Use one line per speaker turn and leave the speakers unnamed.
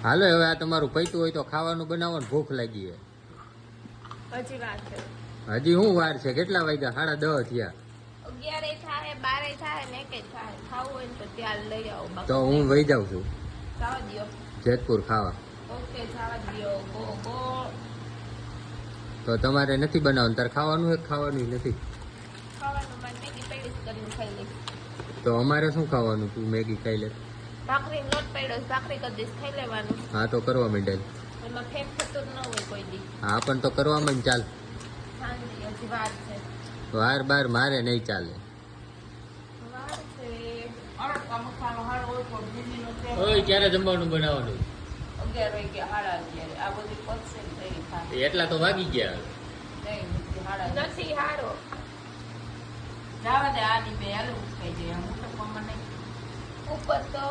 હાલો હવે આ તમારું પૈતું હોય તો ખાવાનું બનાવો ને ભૂખ લાગી છે.
હજી વાર છે.
હજી શું વાર છે? કેટલા વાગ્યા? 10:30 થયા.
11 થાય 12 થાય ને 1 થાય. ખાવું હોય ને તો ત્યાં લઈ આવો.
તો હું વહી જાઉં છું
જવા દ્યો.
જેતપુર ખાવા.
ઓકે જવા દ્યો. Go go.
તો તમારે નથી બનાવવાનું? તારે ખાવાનું એક ખાવાનું નથી
ખાવાનું માં મેગી પેડીસ કરીને ખાઈ લઈશ.
તો અમારે શું ખાવાનું? તું મેગી ખાઈ લે.
ભાખરીનો લોટ પડ્યો છે, ભાખરી કરી દઈશ, ખાઈ લેવાનું.
હા તો કરવા માંડેલ.
એમાં ફેક થતું ન હોય કોઈ દી.
હા પણ તો કરવામાં જ ચાલ.
શાંતિ, હજી વાર છે.
વાર બાર મારે નહીં ચાલે.
વાર છે.
ઓય ક્યારે જમવાનું બનાવવાનું?
11 વાગ્યા, 11:30. આ બધી પતશે ને તઈ થાય.
એટલા તો વાગી ગયા.
નથી હારો.
જવા દે આની બે હાલ ખાઈ જાય હું તો કમ નહીં
ઉપર તો